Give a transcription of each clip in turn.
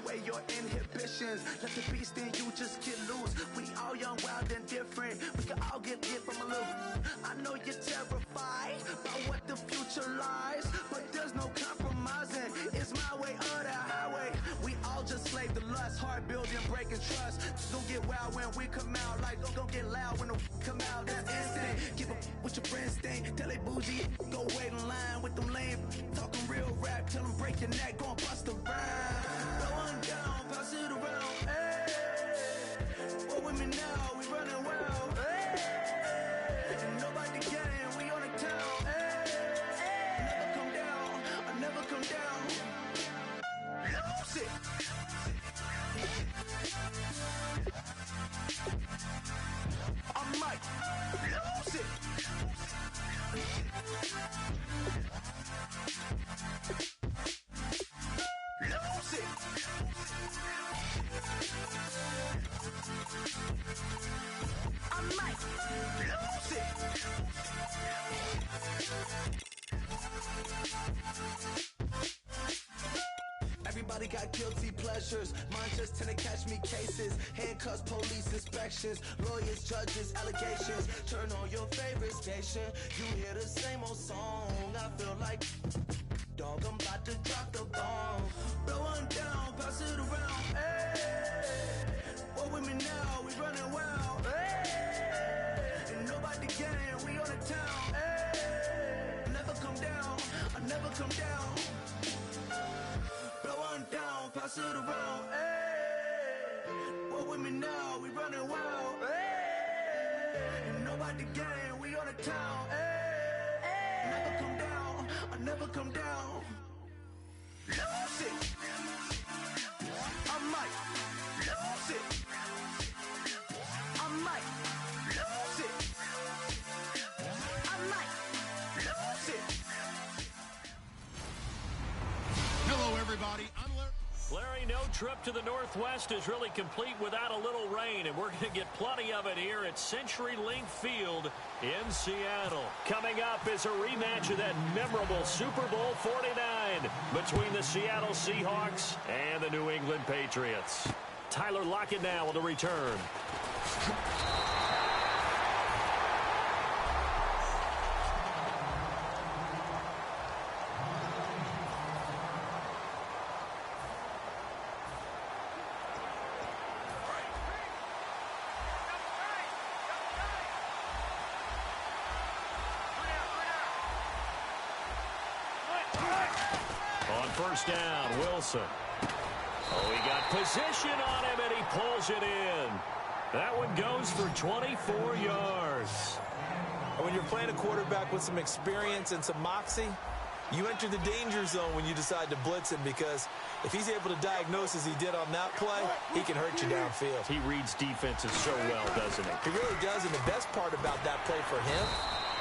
away your inhibitions. Let the beast in you just get loose. We all young, wild, and different. We can all get from a little. I know you're terrified by what the future lies, but there's no compromising. It's my way or the highway. We all just slave to lust, hard building, breaking trust. Don't get wild when we come out, like don't get loud when the come out. That's instant. Keep up with your friends, thing. Tell they bougie, go wait in line with them lame. Talking real rap, tell them break your neck, go and bust a rhyme. Throw one down, pass it around. Hey, what with me now? We running wild. Hey, and nobody game, we on the town. Hey, never come down, I never come down. Lose it. I might lose it. Lose it. I might lose it. Everybody got guilty pleasures. Mine just tend to catch me cases. Handcuffs, police inspections, lawyers, judges, allegations. Turn on your favorite station. You hear the same old song. I feel like, dog, I'm about to drop the bomb. Blow one down, pass it around. Hey, what with me now? We running wild. Hey, and nobody game. We on the town. Hey, never come down. I never come down. Blow one down, pass it around. Hey, what with me now? We running wild. Hey, and nobody game. We on the town. Hey, never come down. I never come down. Lose it. I might lose it. I might lose it. I might lose it. Hello, everybody. I'm Larry, no trip to the Northwest is really complete without a little rain, and we're going to get plenty of it here at CenturyLink Field in Seattle. Coming up is a rematch of that memorable Super Bowl 49 between the Seattle Seahawks and the New England Patriots. Tyler Lockett now with a return. First down, Wilson. Oh, he got position on him, and he pulls it in. That one goes for 24 yards. And when you're playing a quarterback with some experience and some moxie, you enter the danger zone when you decide to blitz him, because if he's able to diagnose as he did on that play, he can hurt you downfield. He reads defenses so well, doesn't he? He really does, and the best part about that play for him,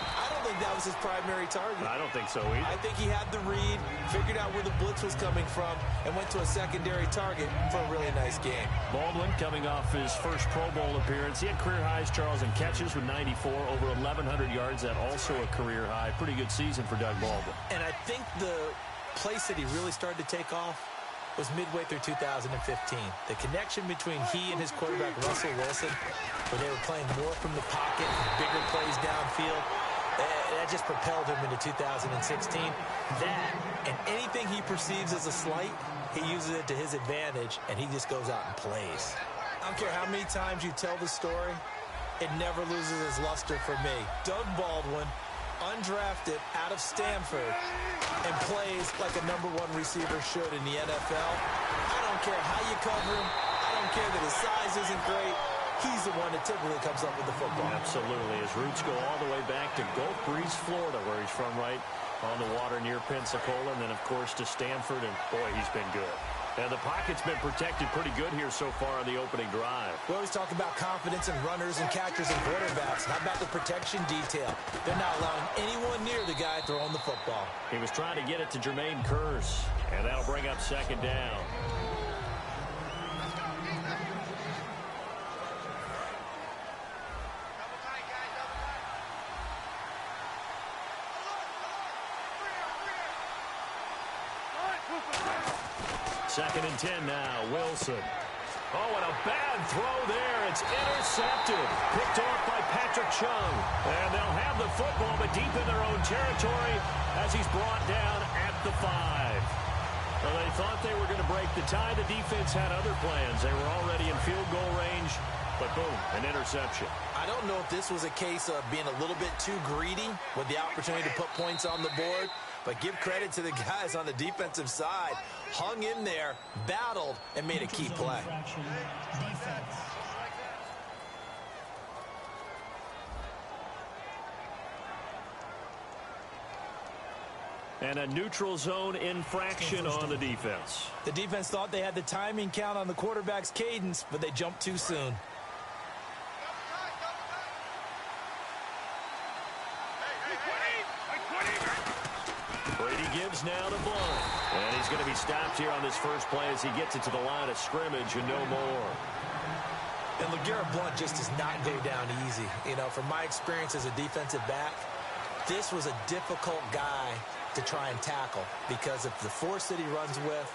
I don't think that was his primary target. I don't think so either. I think he had the read, figured out where the blitz was coming from, and went to a secondary target for a really nice game. Baldwin coming off his first Pro Bowl appearance. He had career highs, Charles, in catches with 94, over 1,100 yards. That also a career high. Pretty good season for Doug Baldwin. And I think the place that he really started to take off was midway through 2015. The connection between he and his quarterback, Russell Wilson, where they were playing more from the pocket, bigger plays downfield, that just propelled him into 2016. That, and anything he perceives as a slight, he uses it to his advantage, and he just goes out and plays. I don't care how many times you tell the story, it never loses its luster for me. Doug Baldwin, undrafted out of Stanford, and plays like a #1 receiver should in the NFL. I don't care how you cover him. I don't care that his size isn't great. He's the one that typically comes up with the football. Absolutely. His roots go all the way back to Gulf Breeze, Florida, where he's from, right on the water near Pensacola, and then, of course, to Stanford, and, boy, he's been good. And the pocket's been protected pretty good here so far on the opening drive. We always talk about confidence in runners and catchers and quarterbacks. How about the protection detail? They're not allowing anyone near the guy throwing the football. He was trying to get it to Jermaine Kearse, and that'll bring up second down. 2nd and 10 now. Wilson. Oh, and a bad throw there. It's intercepted. Picked off by Patrick Chung. And they'll have the football, but deep in their own territory as he's brought down at the 5. Well, they thought they were going to break the tie. The defense had other plans. They were already in field goal range, but boom, an interception. I don't know if this was a case of being a little bit too greedy with the opportunity to put points on the board, but give credit to the guys on the defensive side. Hung in there, battled, and made a key play. And a neutral zone infraction on the defense. The defense thought they had the timing count on the quarterback's cadence, but they jumped too soon. Brady gives now to Blunt. And he's going to be stopped here on this first play as he gets it to the line of scrimmage and no more. And LeGarrette Blunt just does not go down easy. You know, from my experience as a defensive back, this was a difficult guy to try and tackle because of the force that he runs with,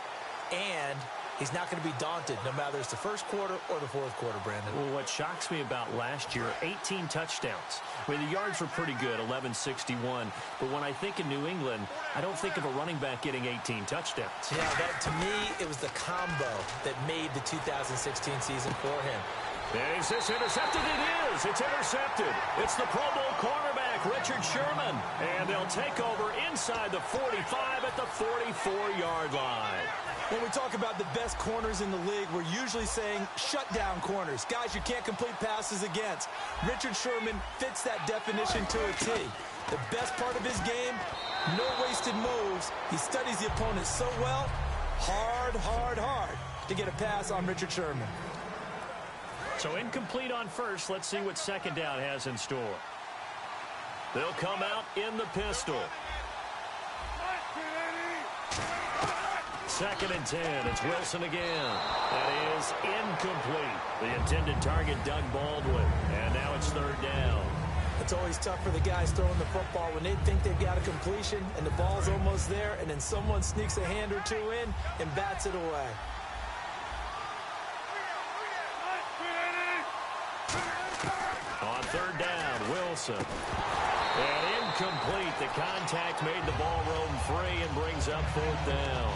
and he's not going to be daunted no matter it's the first quarter or the fourth quarter, Brandon. Well, what shocks me about last year, 18 touchdowns. I mean, the yards were pretty good, 1161. But when I think of New England, I don't think of a running back getting 18 touchdowns. Yeah, that to me, it was the combo that made the 2016 season for him. And is this intercepted? It is. It's intercepted. It's the Pro Bowl cornerback, Richard Sherman. And they'll take over inside the 45 at the 44-yard line. When we talk about the best corners in the league, we're usually saying shutdown corners, guys you can't complete passes against. Richard Sherman fits that definition to a T. The best part of his game, no wasted moves. He studies the opponent so well, hard to get a pass on Richard Sherman. So incomplete on first. Let's see what second down has in store. They'll come out in the pistol. 2nd and 10. It's Wilson again. That is incomplete. The intended target, Doug Baldwin. And now it's 3rd down. It's always tough for the guys throwing the football when they think they've got a completion and the ball's almost there, and then someone sneaks a hand or two in and bats it away. On 3rd down, Wilson. And incomplete. The contact made the ball roam free and brings up 4th down.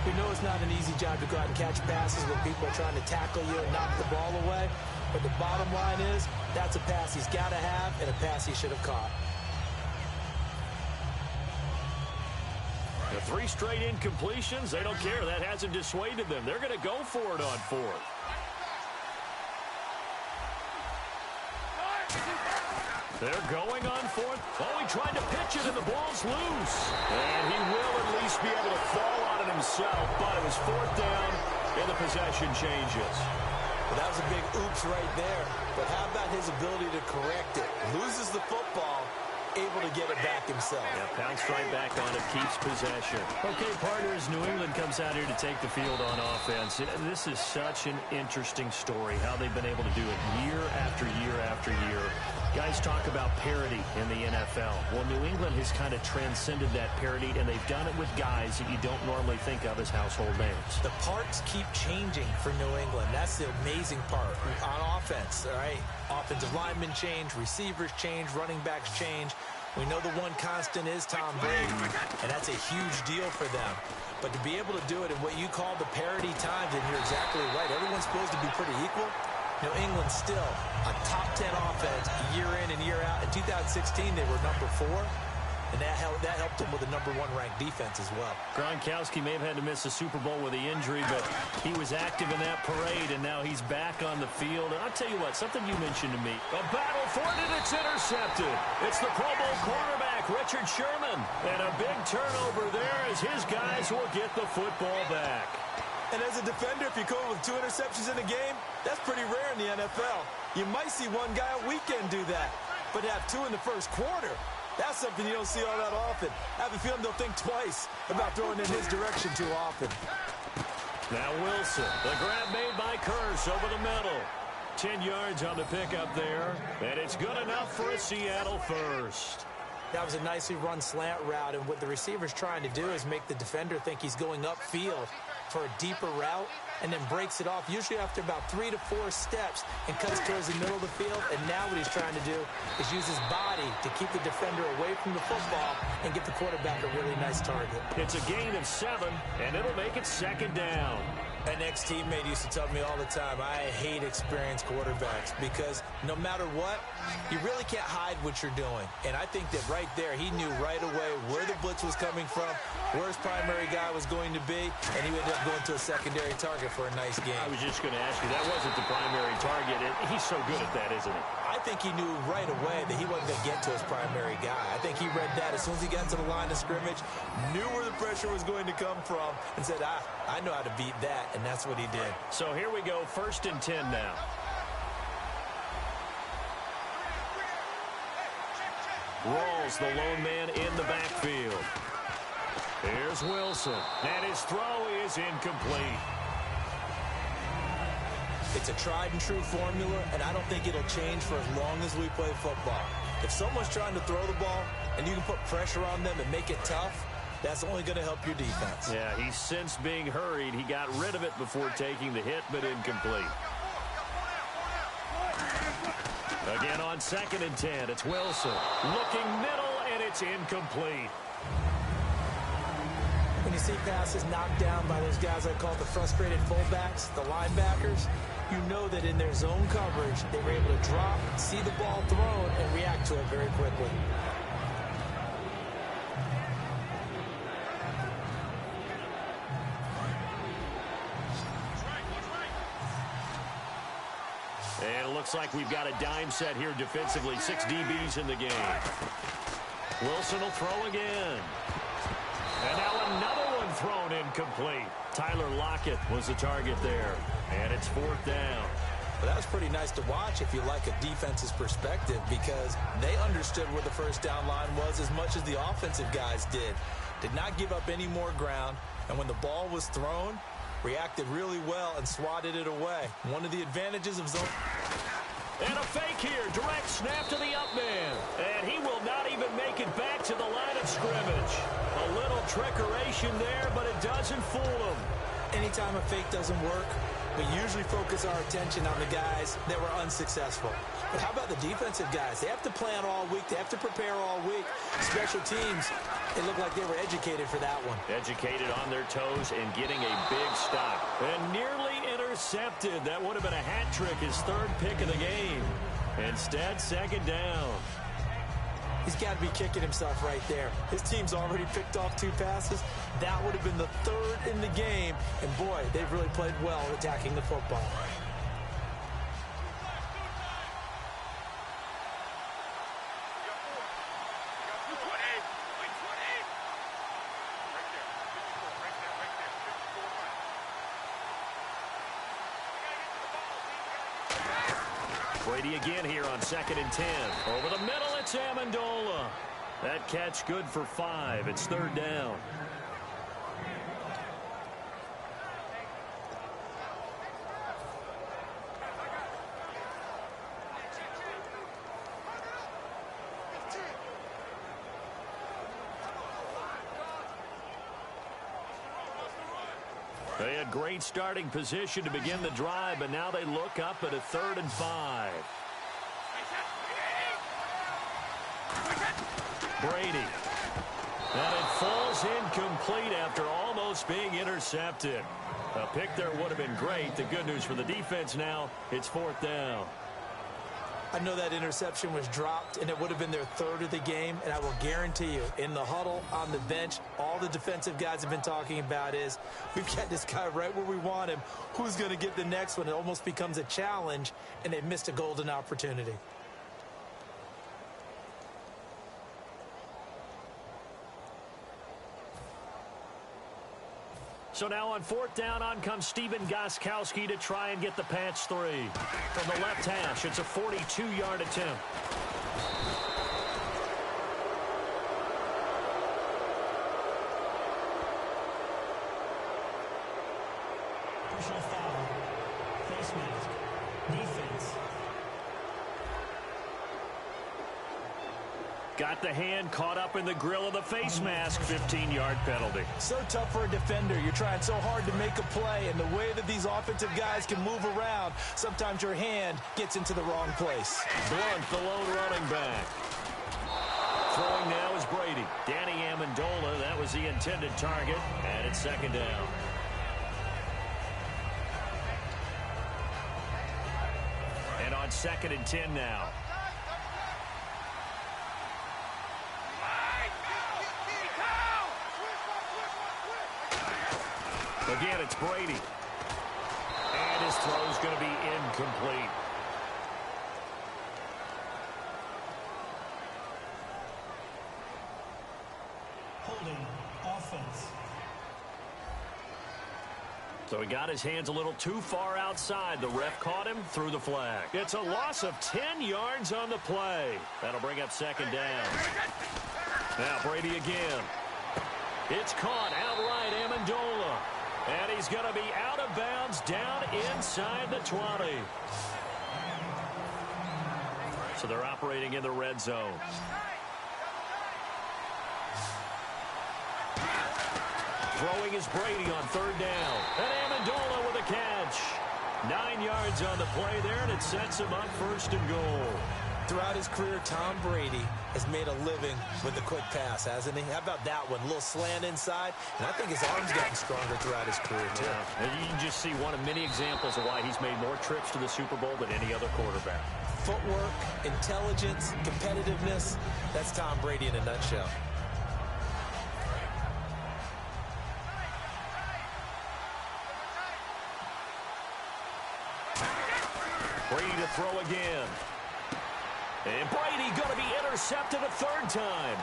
You know it's not an easy job to go out and catch passes when people are trying to tackle you and knock the ball away. But the bottom line is, that's a pass he's got to have and a pass he should have caught. The 3 straight incompletions, they don't care. That hasn't dissuaded them. They're going to go for it on 4th. They're going on 4th. Oh, he tried to pitch it, and the ball's loose. And he will at least be able to fall on it himself, but it was 4th down, and the possession changes. Well, that was a big oops right there. But how about his ability to correct it? Loses the football, able to get it back himself. Yeah, pounced right back on it, keeps possession. Okay, partners, New England comes out here to take the field on offense. This is such an interesting story, how they've been able to do it year after year after year. Guys talk about parity in the NFL. Well, New England has kind of transcended that parity, and they've done it with guys that you don't normally think of as household names. The parts keep changing for New England. That's the amazing part on offense, all right? Offensive linemen change, receivers change, running backs change. We know the one constant is Tom Brady, and that's a huge deal for them. But to be able to do it in what you call the parity times, and you're exactly right, everyone's supposed to be pretty equal. New England still a top 10 offense year in and year out. In 2016, they were number 4, and that helped them with a number 1 ranked defense as well. Gronkowski may have had to miss the Super Bowl with the injury, but he was active in that parade, and now he's back on the field. And I'll tell you what, something you mentioned to me. A battle for it, and it's intercepted. It's the Pro Bowl cornerback, Richard Sherman. And a big turnover there as his guys will get the football back. And as a defender, if you go with 2 interceptions in a game, that's pretty rare in the NFL. You might see one guy a weekend do that, but to have 2 in the first quarter, that's something you don't see all that often. I have a feeling they'll think twice about throwing in his direction too often. Now Wilson, the grab made by Kearse over the middle. 10 yards on the pickup there, and it's good enough for a Seattle first. That was a nicely run slant route, and what the receiver's trying to do is make the defender think he's going upfield. for a deeper route and then breaks it off, usually after about 3 to 4 steps, and cuts towards the middle of the field. And now what he's trying to do is use his body to keep the defender away from the football and get the quarterback a really nice target. It's a gain of 7, and it'll make it 2nd down. An ex-teammate used to tell me all the time, I hate experienced quarterbacks because no matter what, you really can't hide what you're doing. And I think that right there, he knew right away where the blitz was coming from, where his primary guy was going to be, and he ended up going to a secondary target for a nice game. I was just going to ask you, that wasn't the primary target. He's so good at that, isn't he? I think he knew right away that he wasn't going to get to his primary guy. I think he read that as soon as he got to the line of scrimmage, knew where the pressure was going to come from, and said, I know how to beat that, and that's what he did. So here we go, 1st and 10 now. Rawls, the lone man in the backfield. Here's Wilson, and his throw is incomplete. It's a tried-and-true formula, and I don't think it'll change for as long as we play football. If someone's trying to throw the ball and you can put pressure on them and make it tough, that's only going to help your defense. Yeah, he sensed being hurried. He got rid of it before taking the hit, but incomplete. Again on 2nd and 10, it's Wilson. Looking middle, and it's incomplete. When you see passes knocked down by those guys I call the frustrated fullbacks, the linebackers, you know that in their zone coverage, they were able to drop, see the ball thrown, and react to it very quickly. And it looks like we've got a dime set here defensively. 6 DBs in the game. Wilson will throw again. And now another one thrown incomplete. Tyler Lockett was the target there. And it's 4th down. Well, that was pretty nice to watch if you like a defense's perspective, because they understood where the first down line was as much as the offensive guys did. Did not give up any more ground. And when the ball was thrown, reacted really well and swatted it away. One of the advantages of zone. And a fake here. Direct snap to the up man. And he will not even make it back to the line of scrimmage. A little trickeration there, but it doesn't fool him. Anytime a fake doesn't work, we usually focus our attention on the guys that were unsuccessful. But how about the defensive guys? They have to plan all week. They have to prepare all week. Special teams, they look like they were educated for that one. Educated on their toes and getting a big stop. And nearly intercepted. That would have been a hat trick, his 3rd pick of the game. Instead, 2nd down. He's got to be kicking himself right there. His team's already picked off 2 passes. That would have been the 3rd in the game. And, boy, they've really played well attacking the football. Brady again here on 2nd and 10. Over the middle, it's Amendola. That catch good for 5. It's 3rd down. They had great starting position to begin the drive, but now they look up at a 3rd and 5. Brady. And it falls incomplete after almost being intercepted. A pick there would have been great. The good news for the defense now, it's 4th down. I know that interception was dropped, and it would have been their 3rd of the game, and I will guarantee you, in the huddle, on the bench, all the defensive guys have been talking about is, we've got this guy right where we want him. Who's going to get the next one? It almost becomes a challenge, and they missed a golden opportunity. So now on 4th down, on comes Stephen Gostkowski to try and get the Pats 3. From the left hash, it's a 42-yard attempt. Personal foul, face mask, defense. Got the hand caught up in the grill of the face mask. 15-yard penalty. So tough for a defender. You're trying so hard to make a play, and the way that these offensive guys can move around, sometimes your hand gets into the wrong place. Blunt, the lone running back. Throwing now is Brady. Danny Amendola, that was the intended target, and it's second down. And on 2nd and 10 now. Again, it's Brady. And his throw's going to be incomplete. Holding offense. So he got his hands a little too far outside. The ref caught him, threw the flag. It's a loss of 10 yards on the play. That'll bring up second down. Now Brady again. It's caught outright, Amendola. And he's going to be out of bounds down inside the 20. So they're operating in the red zone. Throwing is Brady on 3rd down. And Amendola with a catch. 9 yards on the play there, and it sets him up 1st and goal. Throughout his career, Tom Brady has made a living with the quick pass, hasn't he? How about that one? A little slant inside, and I think his arm's gotten stronger throughout his career, too. Yeah. And you can just see one of many examples of why he's made more trips to the Super Bowl than any other quarterback. Footwork, intelligence, competitiveness, that's Tom Brady in a nutshell. Brady to throw again. And Brady going to be intercepted a 3rd time.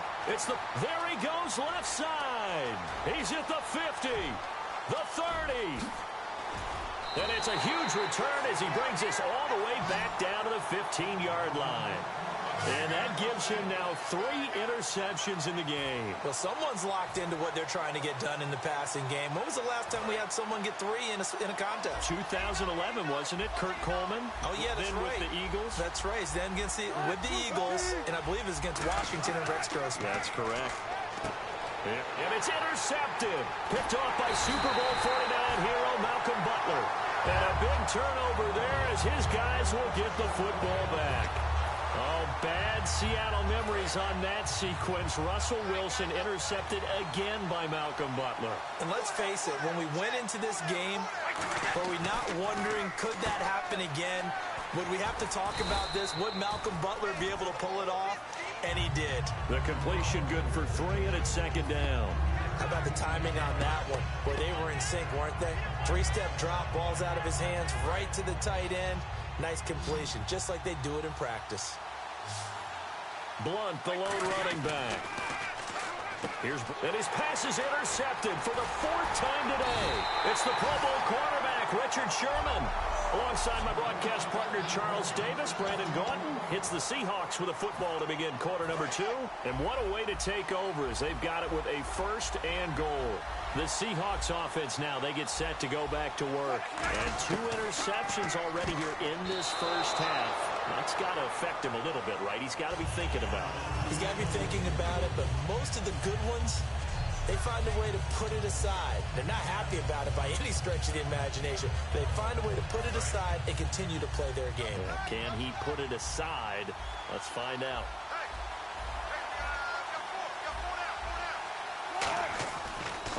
There he goes left side. He's at the 50, the 30. And it's a huge return as he brings us all the way back down to the 15-yard line. And that gives him now 3 interceptions in the game. Well, someone's locked into what they're trying to get done in the passing game. When was the last time we had someone get 3 in a contest? 2011, wasn't it? Kurt Coleman. Oh, yeah, that's then right. With the Eagles. That's right. Then with the Eagles, and I believe it was against Washington and Rex Grossman. That's correct. And it's intercepted. Picked off by Super Bowl 49 hero Malcolm Butler. And a big turnover there as his guys will get the football back. Oh, bad Seattle memories on that sequence. Russell Wilson intercepted again by Malcolm Butler. And let's face it, when we went into this game, were we not wondering, could that happen again? Would we have to talk about this? Would Malcolm Butler be able to pull it off? And he did. The completion good for 3, and it's second down. How about the timing on that one, where they were in sync, weren't they? 3-step drop, ball's out of his hands, right to the tight end. Nice completion, just like they do it in practice. Blunt, the lone running back. And his pass is intercepted for the 4th time today. It's the Pro Bowl quarterback, Richard Sherman. Alongside my broadcast partner, Charles Davis, Brandon Gaunton hits the Seahawks with a football to begin quarter number 2. And what a way to take over as they've got it with a 1st and goal. The Seahawks offense now, they get set to go back to work. And 2 interceptions already here in this first half. That's got to affect him a little bit, right? He's got to be thinking about it. He's got to be thinking about it, but most of the good ones, they find a way to put it aside. They're not happy about it by any stretch of the imagination. They find a way to put it aside and continue to play their game. Can he put it aside? Let's find out.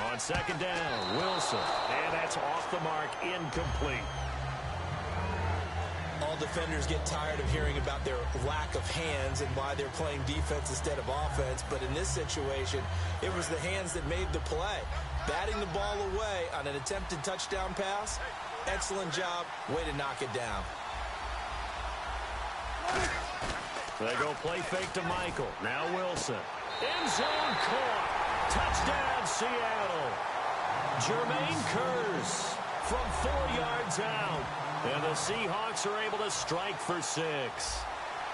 On second down, Wilson. And that's off the mark, incomplete. All defenders get tired of hearing about their lack of hands and why they're playing defense instead of offense. But in this situation, it was the hands that made the play. Batting the ball away on an attempted touchdown pass. Excellent job. Way to knock it down. They go play fake to Michael. Now Wilson. End zone caught. Touchdown, Seattle. Jermaine Kearse from 4 yards out. And the Seahawks are able to strike for 6.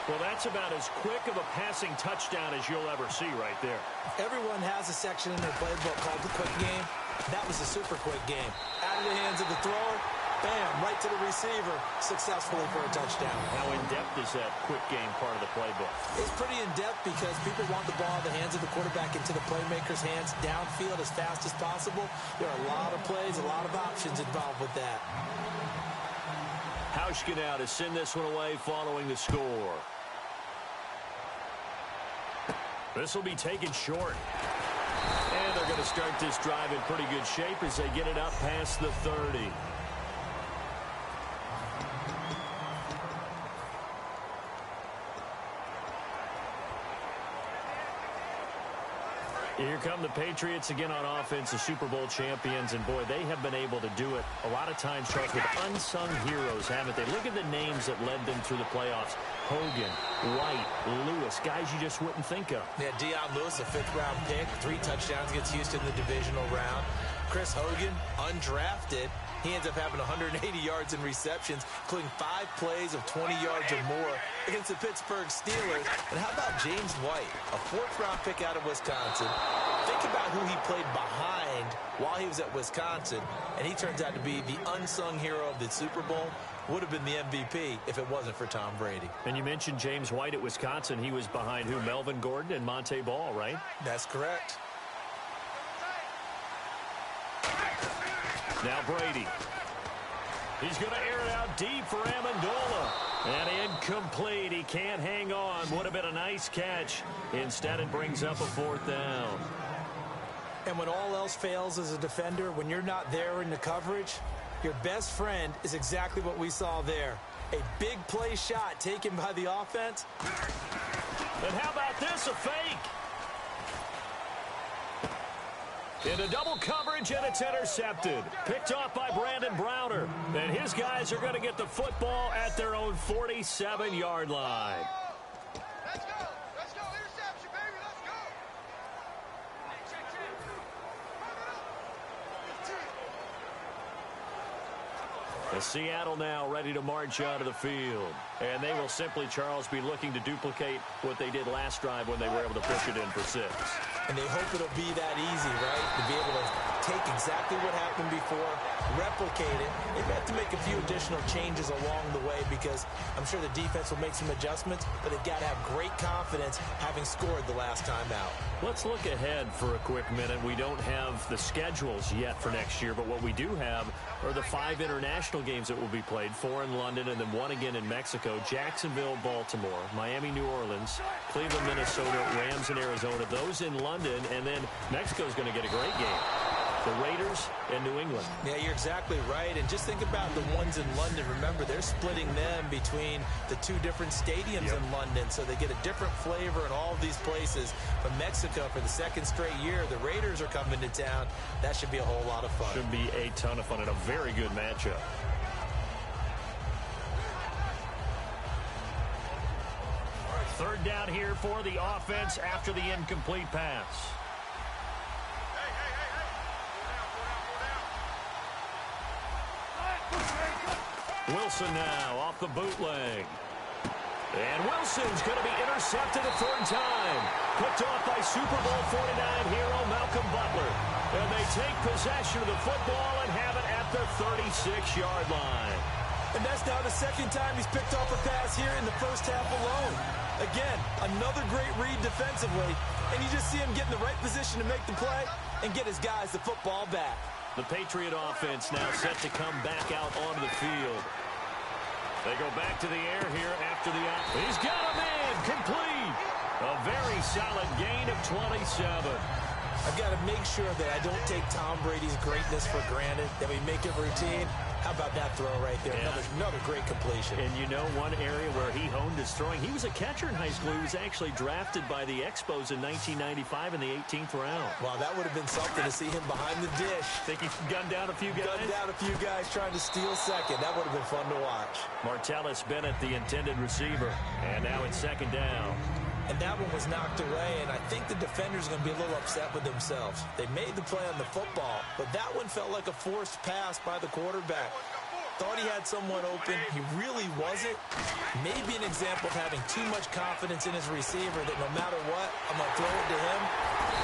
Well, that's about as quick of a passing touchdown as you'll ever see right there. Everyone has a section in their playbook called the quick game. That was a super quick game. Out of the hands of the thrower, bam, right to the receiver, successfully for a touchdown. How in-depth in-depth is that quick game part of the playbook? It's pretty in-depth because people want the ball in the hands of the quarterback into the playmaker's hands downfield as fast as possible. There are a lot of plays, a lot of options involved with that. Hauschka now to send this one away following the score. This will be taken short. And they're going to start this drive in pretty good shape as they get it up past the 30. Here come the Patriots again on offense, the Super Bowl champions, and boy, they have been able to do it a lot of times, Charles, with unsung heroes, haven't they? Look at the names that led them through the playoffs. Hogan, White, Lewis, guys you just wouldn't think of. Yeah, Deion Lewis, a 5th-round pick, 3 touchdowns against Houston in the divisional round. Chris Hogan, undrafted. He ends up having 180 yards in receptions, including 5 plays of 20 yards or more against the Pittsburgh Steelers. And how about James White, a 4th-round pick out of Wisconsin? Think about who he played behind while he was at Wisconsin, and he turns out to be the unsung hero of the Super Bowl. Would have been the MVP if it wasn't for Tom Brady. And you mentioned James White at Wisconsin. He was behind who? Melvin Gordon and Monte Ball, right? That's correct. Now Brady. He's going to air it out deep for Amendola. And incomplete. He can't hang on. Would have been a nice catch. Instead, it brings up a 4th down. And when all else fails as a defender, when you're not there in the coverage, your best friend is exactly what we saw there. A big play shot taken by the offense. And how about this, a fake? Into double coverage, and it's intercepted. Picked off by Brandon Browner. And his guys are going to get the football at their own 47-yard line. Let's go. Let's go. Interception, baby. Let's go. The Seattle now ready to march out of the field. And they will simply, Charles, be looking to duplicate what they did last drive when they were able to push it in for 6. And they hope it'll be that easy, right? To be able to take exactly what happened before, replicate it. They've got to make a few additional changes along the way because I'm sure the defense will make some adjustments, but they've got to have great confidence having scored the last time out. Let's look ahead for a quick minute. We don't have the schedules yet for next year, but what we do have are the 5 international games that will be played, 4 in London and then 1 again in Mexico, Jacksonville, Baltimore, Miami, New Orleans, Cleveland, Minnesota, Rams in Arizona, those in London, and then Mexico's going to get a great game. The Raiders and New England. Yeah, you're exactly right. And just think about the ones in London. Remember, they're splitting them between the 2 different stadiums in London, so they get a different flavor in all of these places. But Mexico, for the 2nd straight year, the Raiders are coming to town. That should be a whole lot of fun. Should be a ton of fun and a very good matchup. Third down here for the offense after the incomplete pass. Wilson now off the bootleg. And Wilson's going to be intercepted a 3rd time. Picked off by Super Bowl 49 hero Malcolm Butler. And they take possession of the football and have it at the 36-yard line. And that's now the 2nd time he's picked off a pass here in the first half alone. Again, another great read defensively. And you just see him get in the right position to make the play and get his guys the football back. The Patriot offense now set to come back out onto the field. They go back to the air here after the out. He's got a man complete. A very solid gain of 27. I've got to make sure that I don't take Tom Brady's greatness for granted, that we make it routine. How about that throw right there? Yeah. Another great completion. And you know one area where he honed his throwing, he was a catcher in high school. He was actually drafted by the Expos in 1995 in the 18th round. Wow, that would have been something to see him behind the dish. Think he gunned down a few guys? Gunned down a few guys trying to steal second. That would have been fun to watch. Martellus Bennett, the intended receiver. And now it's 2nd down. And that one was knocked away, and I think the defenders are going to be a little upset with themselves. They made the play on the football, but that one felt like a forced pass by the quarterback. Thought he had someone open. He really wasn't. Maybe an example of having too much confidence in his receiver that no matter what, I'm going to throw it to him.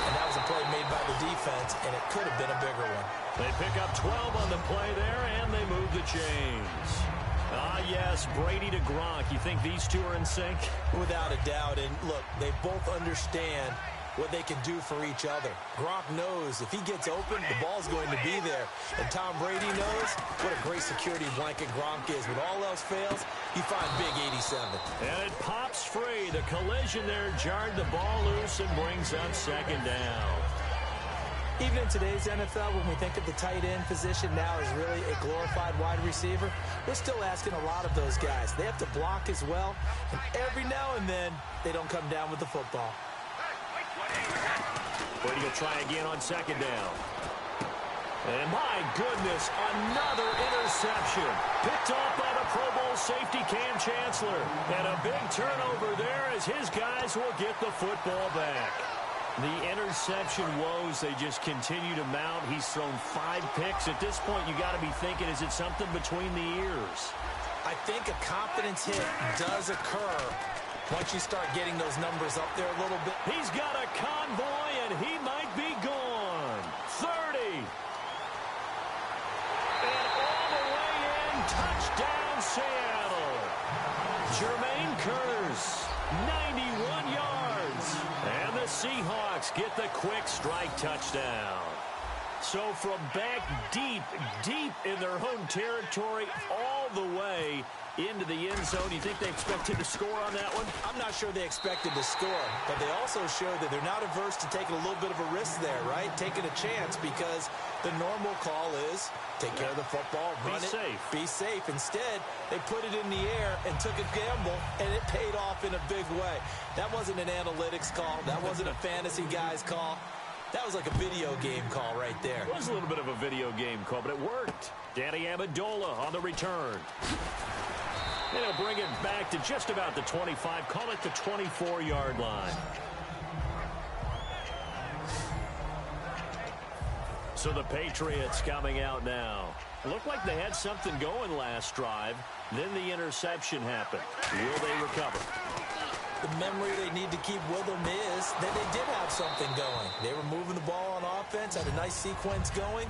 And that was a play made by the defense, and it could have been a bigger one. They pick up 12 on the play there, and they move the chains. Yes, Brady to Gronk. You think these two are in sync? Without a doubt. And look, they both understand what they can do for each other. Gronk knows if he gets open, the ball's going to be there. And Tom Brady knows what a great security blanket Gronk is. When all else fails, you find big 87. And it pops free. The collision there jarred the ball loose and brings up second down. Even in today's NFL, when we think of the tight end position now as really a glorified wide receiver, we're still asking a lot of those guys. They have to block as well, and every now and then, they don't come down with the football. Brady will try again on second down. And my goodness, another interception. Picked off by the Pro Bowl safety Cam Chancellor. And a big turnover there as his guys will get the football back. The interception woes, they just continue to mount. He's thrown 5 picks. At this point, you got to be thinking, is it something between the ears? I think a confidence hit does occur once you start getting those numbers up there a little bit. He's got a convoy, and he might be gone. 30. And all the way in, touchdown Seattle. Jermaine Kearse, 91 yards. And the Seahawks get the quick strike touchdown. So from back deep, deep in their own territory, all the way into the end zone. You think they expected to score on that one? I'm not sure they expected to score, but they also showed that they're not averse to taking a little bit of a risk there, right? Taking a chance, because the normal call is take care of the football, run it, be safe. Instead, they put it in the air and took a gamble, and it paid off in a big way. That wasn't an analytics call. That wasn't a fantasy guy's call. That was like a video game call right there. It was a little bit of a video game call, but it worked. Danny Amendola on the return. And he'll bring it back to just about the 25. Call it the 24-yard line. So the Patriots coming out now. Looked like they had something going last drive. Then the interception happened. Will they recover? The memory they need to keep with them is that they did have something going. They were moving the ball on offense, had a nice sequence going.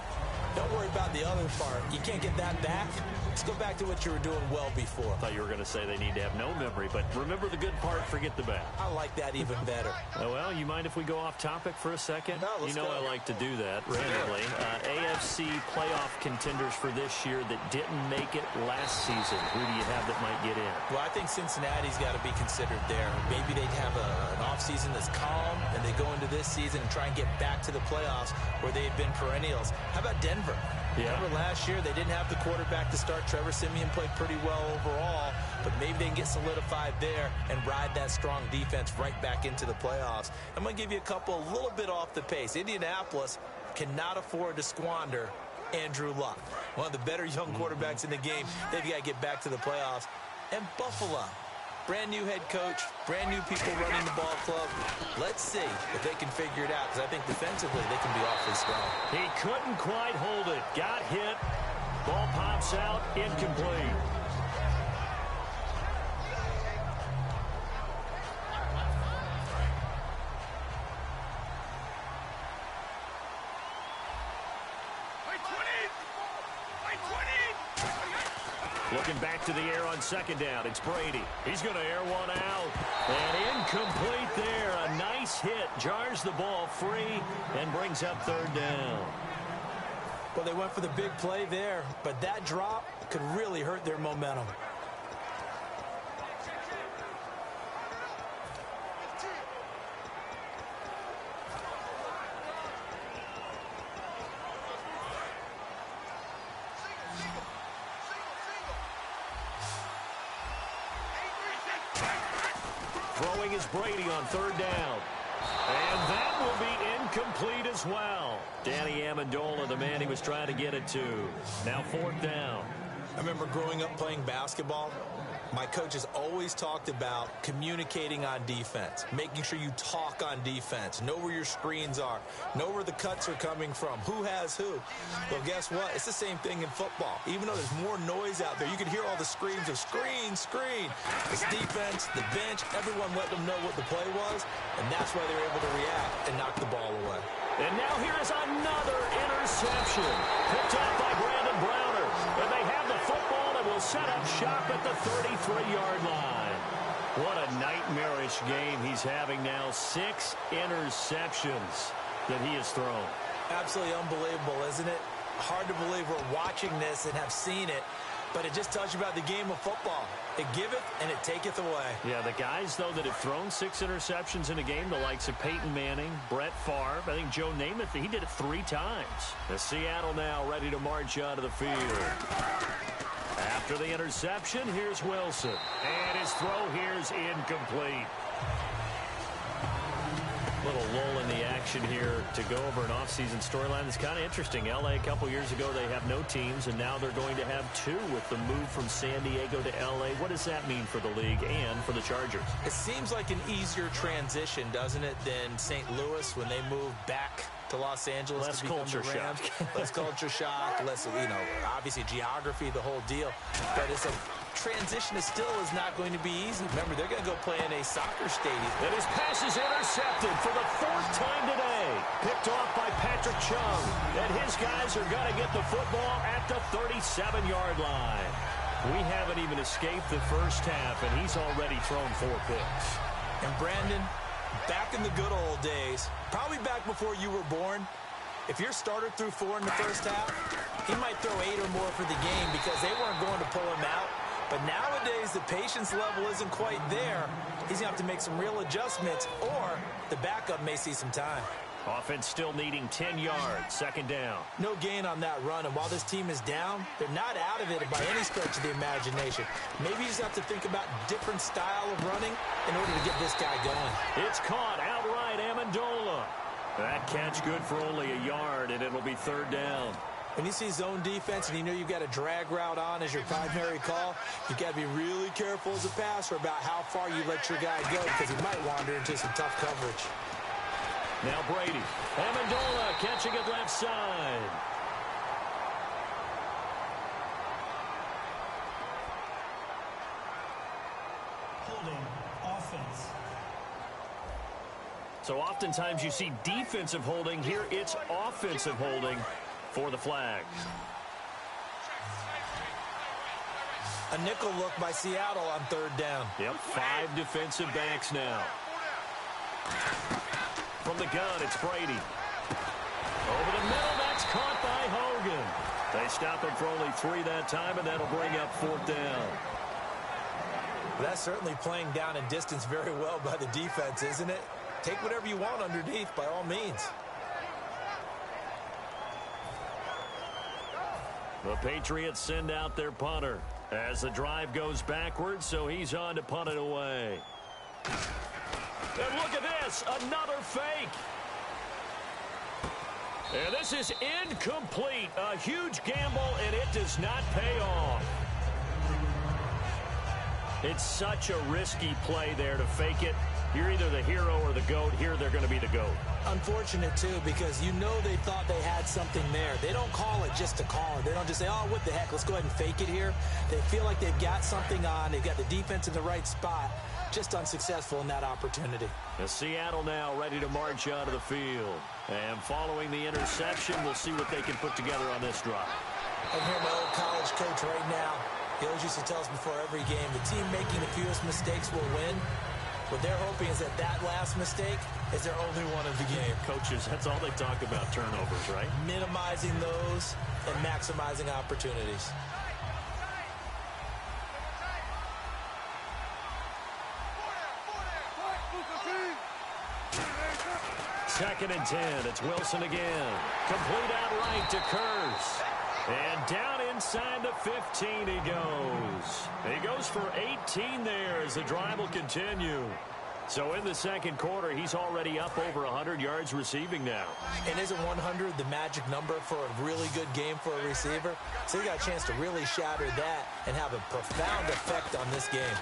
Don't worry about the other part. You can't get that back. Let's go back to what you were doing well before. I thought you were going to say they need to have no memory, but remember the good part, forget the bad. I like that even better. Oh, well, you mind if we go off topic for a second? No, let's go. I like to do that randomly. AFC playoff contenders for this year that didn't make it last season. Who do you have that might get in? Well, I think Cincinnati's got to be considered there. Maybe they'd have an offseason that's calm, and they go into this season and try and get back to the playoffs where they had been perennials. How about Denver? Yeah. Remember last year, they didn't have the quarterback to start. Trevor Siemian played pretty well overall, but maybe they can get solidified there and ride that strong defense right back into the playoffs. I'm going to give you a little bit off the pace. Indianapolis cannot afford to squander Andrew Luck, one of the better young quarterbacks in the game. They've got to get back to the playoffs. And Buffalo, brand new head coach, brand new people running the ball club. Let's see if they can figure it out, because I think defensively they can be awfully strong. He couldn't quite hold it. Got hit. Ball pops out. Incomplete. Looking back to the air on second down. It's Brady. He's going to air one out. And incomplete there. A nice hit. Jars the ball free and brings up third down. Well, they went for the big play there, but that drop could really hurt their momentum. Throwing is Brady on third down. And that will be incomplete as well. Danny Amendola, the man he was trying to get it to. Now fourth down. I remember growing up playing basketball. My coaches always talked about communicating on defense, making sure you talk on defense, know where your screens are, know where the cuts are coming from, who has who. Well, guess what? It's the same thing in football. Even though there's more noise out there, you can hear all the screams of screen, screen. It's defense, the bench, everyone let them know what the play was, and that's why they were able to react and knock the ball away. And now here is another interception. Picked off by Brandon Browner. And they have the football and will will set up shop at the 33-yard line. What a nightmarish game he's having now. 6 interceptions that he has thrown. Absolutely unbelievable, isn't it? Hard to believe we're watching this and have seen it, but it just tells you about the game of football. It giveth and it taketh away. Yeah, the guys, though, that have thrown 6 interceptions in a game, the likes of Peyton Manning, Brett Favre, I think Joe Namath, he did it 3 times. The Seattle now ready to march onto the field. After the interception, here's Wilson. And his throw here is incomplete. Little lull in the action here to go over an offseason storyline that's kind of interesting. L.A. a couple years ago, they have no teams, and now they're going to have 2 with the move from San Diego to L.A. What does that mean for the league and for the Chargers? It seems like an easier transition, doesn't it, than St. Louis when they moved back to Los Angeles. Less to become culture the Rams. shock. Less culture shock, less, obviously geography, the whole deal. But it's a transition that still is not going to be easy. Remember, they're going to go play in a soccer stadium. And his pass is intercepted for the 4th time today. Picked off by Patrick Chung. And his guys are going to get the football at the 37-yard line. We haven't even escaped the first half, and he's already thrown 4 picks. And Brandon, back in the good old days, probably back before you were born, if your starter threw 4 in the first half, he might throw 8 or more for the game because they weren't going to pull him out. But nowadays, the patience level isn't quite there. He's going to have to make some real adjustments, or the backup may see some time. Offense still needing 10 yards, 2nd down. No gain on that run, and while this team is down, they're not out of it by any stretch of the imagination. Maybe you just have to think about different style of running in order to get this guy going. It's caught outright, Amendola. That catch good for only a yard, and it'll be 3rd down. When you see zone defense and you know you've got a drag route on as your primary call, you've got to be really careful as a passer about how far you let your guy go because he might wander into some tough coverage. Now Brady. Amendola catching it left side. Holding offense. So oftentimes you see defensive holding. Here it's offensive holding for the flag. A nickel look by Seattle on 3rd down. Yep, 5 defensive backs now. From the gun, it's Brady. Over the middle, that's caught by Hogan. They stop him for only 3 that time, and that'll bring up 4th down. That's certainly playing down and distance very well by the defense, isn't it? Take whatever you want underneath, by all means. The Patriots send out their punter as the drive goes backwards, so he's on to punt it away. And look at this, another fake. And this is incomplete. A huge gamble, and it does not pay off. It's such a risky play there to fake it. You're either the hero or the GOAT. Here they're going to be the GOAT. Unfortunate, too, because you know they thought they had something there. They don't call it just to call it. They don't just say, oh, what the heck, let's go ahead and fake it here. They feel like they've got something on. They've got the defense in the right spot. Just unsuccessful in that opportunity. The Seattle now ready to march onto the field. And following the interception, we'll see what they can put together on this drive. I'm here, my old college coach right now. He always used to tell us before every game, the team making the fewest mistakes will win. What they're hoping is that that last mistake is their only one of the game. Coaches, that's all they talk about, turnovers, right? Minimizing those and maximizing opportunities. Second and 10. It's Wilson again. Complete outright to Kurz. And down inside the 15 he goes. He goes for 18 there as the drive will continue. So in the second quarter, he's already up over 100 yards receiving now. And isn't 100 the magic number for a really good game for a receiver? So he got a chance to really shatter that and have a profound effect on this game.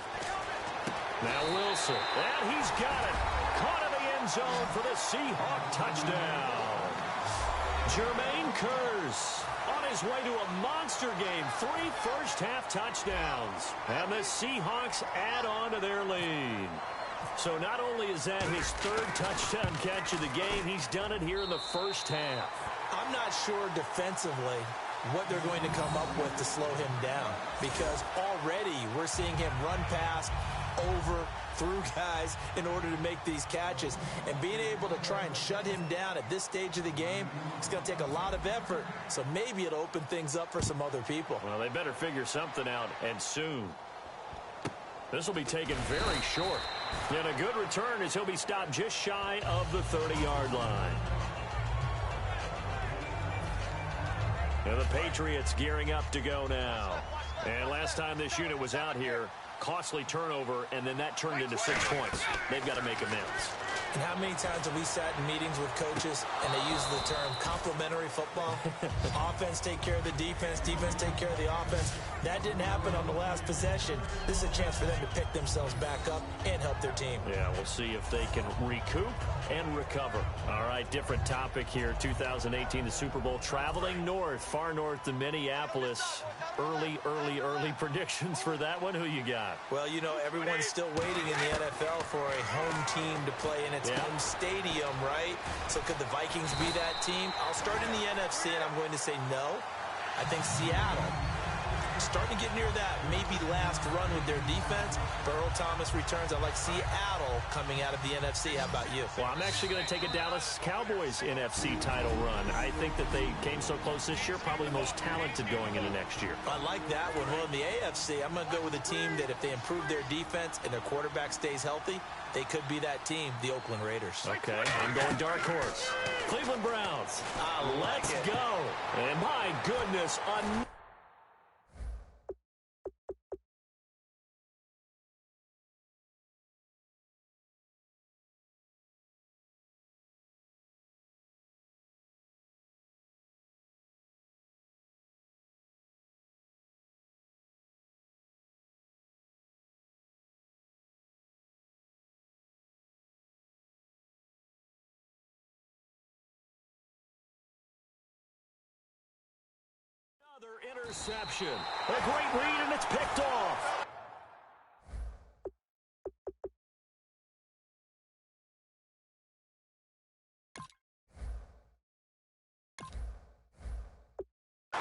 Now Wilson. And he's got it. Caught in the end zone for the Seahawk touchdown. Jermaine Kurz on his way to a monster game. 3 first-half touchdowns. And the Seahawks add on to their lead. So not only is that his 3rd touchdown catch of the game, he's done it here in the first half. I'm not sure defensively what they're going to come up with to slow him down, because already we're seeing him run past, over, through guys in order to make these catches. And being able to try and shut him down at this stage of the game, it's going to take a lot of effort. So maybe it'll open things up for some other people. Well, they better figure something out, and soon. This will be taken very short. And a good return as he'll be stopped just shy of the 30-yard line. And the Patriots gearing up to go now. And last time this unit was out here, costly turnover, and then that turned into 6 points. They've got to make amends. And how many times have we sat in meetings with coaches and they use the term complementary football? Offense take care of the defense, defense take care of the offense. That didn't happen on the last possession. This is a chance for them to pick themselves back up and help their team. Yeah, we'll see if they can recoup and recover. All right, different topic here. 2018, the Super Bowl, traveling north, far north to Minneapolis. Early predictions for that one. Who you got? Well, you know, everyone's still waiting in the NFL for a home team to play in its home stadium, right? So could the Vikings be that team? I'll start in the NFC, and I'm going to say no. I think Seattle, starting to get near that maybe last run with their defense. Earl Thomas returns. I like Seattle coming out of the NFC. How about you? Well, I'm actually going to take a Dallas Cowboys NFC title run. I think that they came so close this year, probably most talented going into next year. I like that one. Well, in the AFC, I'm going to go with a team that if they improve their defense and their quarterback stays healthy, they could be that team, the Oakland Raiders. Okay, I'm going dark horse. Cleveland Browns. Let's go. And my goodness, another interception. A great read, and it's picked off.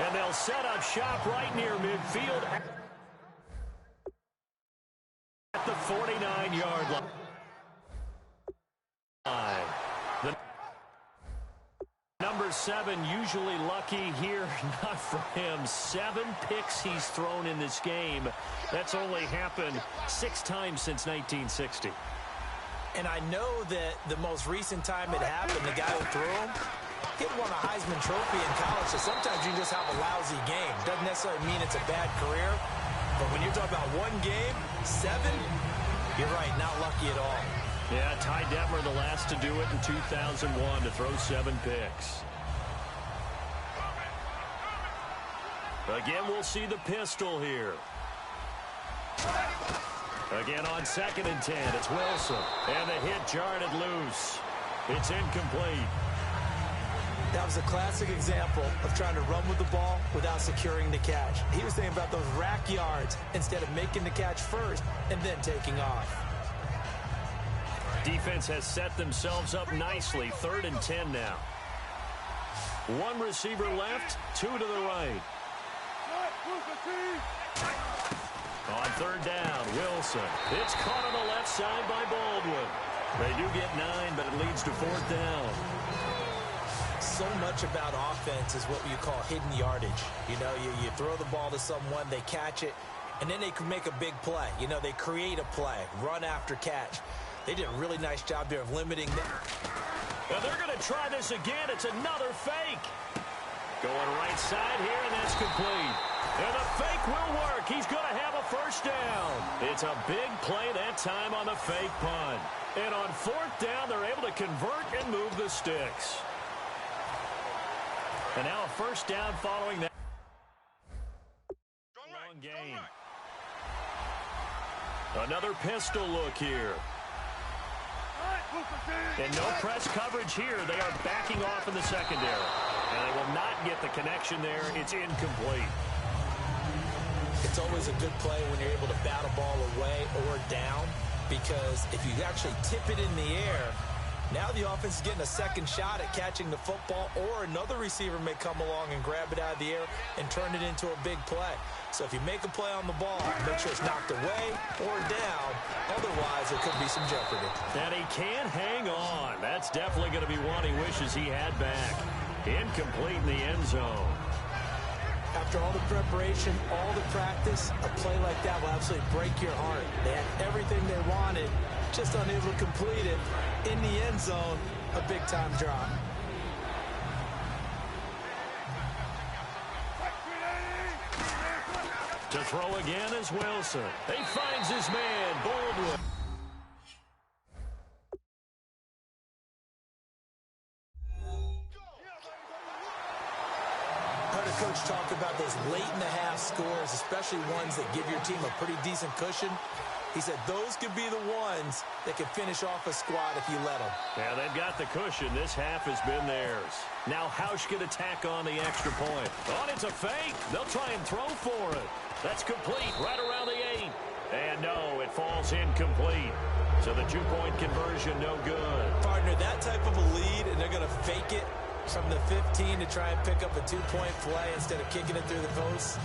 And they'll set up shop right near midfield at the 49-yard line. The number 7 usually lucky here, not for him. 7 picks he's thrown in this game. That's only happened 6 times since 1960. And I know that the most recent time it happened, the guy who threw him, he won a Heisman Trophy in college, so sometimes you just have a lousy game. Doesn't necessarily mean it's a bad career, but when you're talking about one game, 7, you're right, not lucky at all. Yeah, Ty Detmer, the last to do it in 2001, to throw 7 picks. Again, we'll see the pistol here. Again on 2nd and 10, it's Wilson. And the hit jarred it loose. It's incomplete. That was a classic example of trying to run with the ball without securing the catch. He was thinking about those rack yards instead of making the catch first and then taking off. Defense has set themselves up nicely. 3rd and 10 now. 1 receiver left, 2 to the right. On 3rd down, Wilson. It's caught on the left side by Baldwin. They do get 9, but it leads to 4th down. So much about offense is what you call hidden yardage. You know, you throw the ball to someone, they catch it, and then they can make a big play. You know, they create a play, run after catch. They did a really nice job there of limiting them. Now they're going to try this again. It's another fake. Going right side here, and that's complete. And the fake will work. He's going to have a 1st down. It's a big play that time on the fake punt. And on 4th down, they're able to convert and move the sticks. And now a 1st down following that long game. Another pistol look here. And no press coverage here. They are backing off in the secondary. And they will not get the connection there. It's incomplete. It's always a good play when you're able to bat a ball away or down, because if you actually tip it in the air, Now the offense is getting a second shot at catching the football, or another receiver may come along and grab it out of the air and turn it into a big play. So if you make a play on the ball, make sure it's knocked away or down. Otherwise, there could be some jeopardy. And he can't hang on. That's definitely going to be one he wishes he had back. Incomplete in the end zone. After all the preparation, all the practice, a play like that will absolutely break your heart. They had everything they wanted, just unable to complete it. In the end zone, a big-time drop. To throw again is Wilson. He finds his man, Baldwin. Coach talked about those late-in-the-half scores, especially ones that give your team a pretty decent cushion. He said those could be the ones that could finish off a squad if you let them. Yeah, they've got the cushion. This half has been theirs. Now Hausch can attack on the extra point. Oh, it's a fake. They'll try and throw for it. That's complete right around the 8. And no, it falls incomplete. So the two-point conversion, no good. Partner, that type of a lead, and they're going to fake it from the 15 to try and pick up a two-point play instead of kicking it through the post.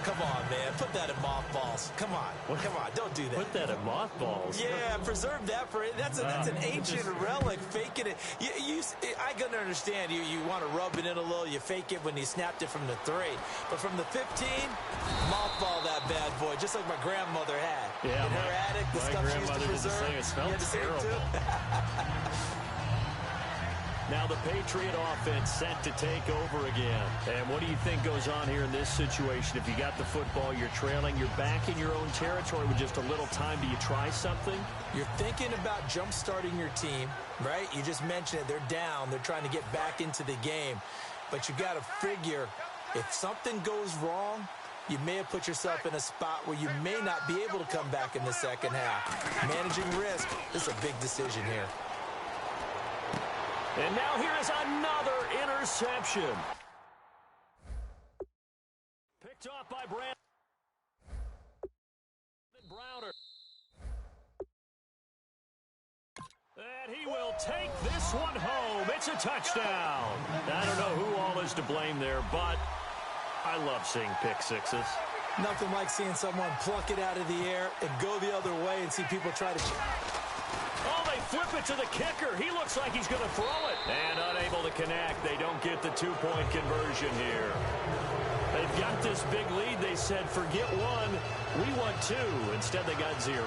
Come on, man. Put that in mothballs. Come on. Come on. Don't do that. Put that in mothballs? Yeah, preserve that for it. That's an ancient relic, faking it. I can understand you want to rub it in a little. You fake it when you snapped it from the 3. But from the 15, mothball that bad boy, just like my grandmother had. Yeah, in her attic, the stuff she used to preserve. It smelled terrible. Now the Patriot offense set to take over again. And what do you think goes on here in this situation? If you got the football, you're trailing, you're back in your own territory with just a little time. Do you try something? You're thinking about jump-starting your team, right? You just mentioned it. They're down. They're trying to get back into the game. But you got to figure, if something goes wrong, you may have put yourself in a spot where you may not be able to come back in the second half. Managing risk, this is a big decision here. And now here is another interception. Picked off by Browner. And he will take this one home. It's a touchdown. I don't know who all is to blame there, but I love seeing pick sixes. Nothing like seeing someone pluck it out of the air and go the other way and see people try to... Oh, they flip it to the kicker. He looks like he's going to throw it. And unable to connect. They don't get the two-point conversion here. They've got this big lead. They said, forget one. We want 2. Instead, they got 0.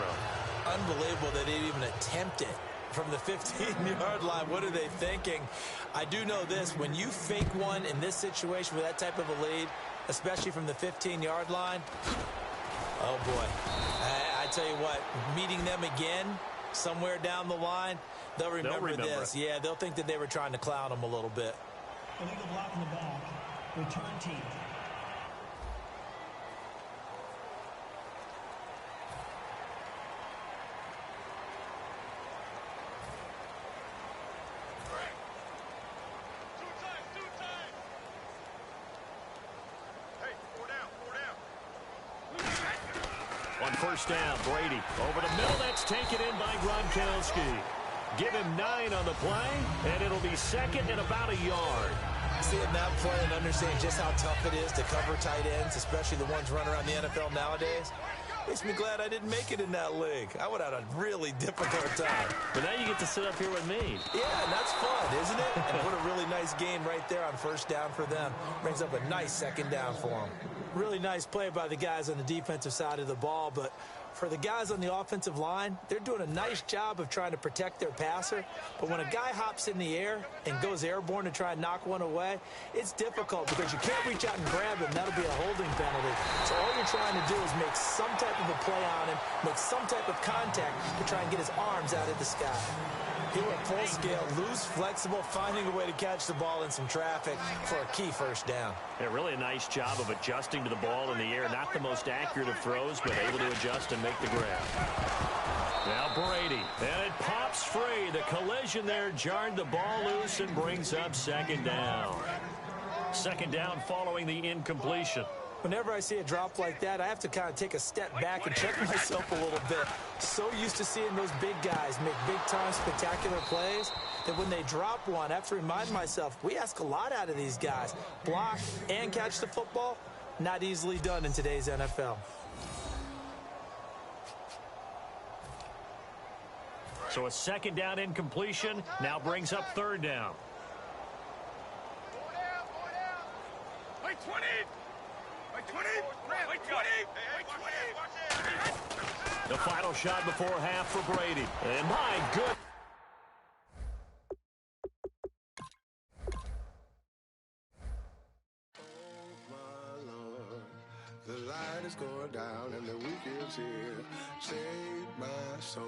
Unbelievable that they didn't even attempt it from the 15-yard line. What are they thinking? I do know this. When you fake one in this situation with that type of a lead, especially from the 15-yard line, oh, boy. I tell you what, meeting them again somewhere down the line, they'll remember this. It. Yeah, they'll think that they were trying to clown them a little bit. Illegal block in the back. Return team. On first down, Brady over the middle. That's taken in by Gronkowski. Give him 9 on the play, and it'll be second and about a yard. Seeing that play and understanding just how tough it is to cover tight ends, especially the ones running around the NFL nowadays, makes me glad I didn't make it in that league. I would have had a really difficult time. But now you get to sit up here with me. Yeah, and that's fun, isn't it? And what a really nice game right there on first down for them. Brings up a nice second down for them. Really nice play by the guys on the defensive side of the ball, but for the guys on the offensive line, they're doing a nice job of trying to protect their passer. But when a guy hops in the air and goes airborne to try and knock one away, it's difficult because you can't reach out and grab him. That'll be a holding penalty. So all you're trying to do is make some type of a play on him, make some type of contact to try and get his arms out of the sky. He went full scale, loose, flexible, finding a way to catch the ball in some traffic for a key first down. Yeah, really a nice job of adjusting to the ball in the air. Not the most accurate of throws, but able to adjust and make the grab. Now Brady, and it pops free. The collision there jarred the ball loose and brings up second down. Second down following the incompletion. Whenever I see a drop like that, I have to kind of take a step back and check myself a little bit. So used to seeing those big guys make big-time spectacular plays that when they drop one, I have to remind myself, we ask a lot out of these guys. Block and catch the football, not easily done in today's NFL. So a second down incompletion now brings up third down. Wait 20! Wait 20! Wait 20! Wait 20! The final shot before half for Brady. And my good. The light is going down and the weekend's here. Save my soul.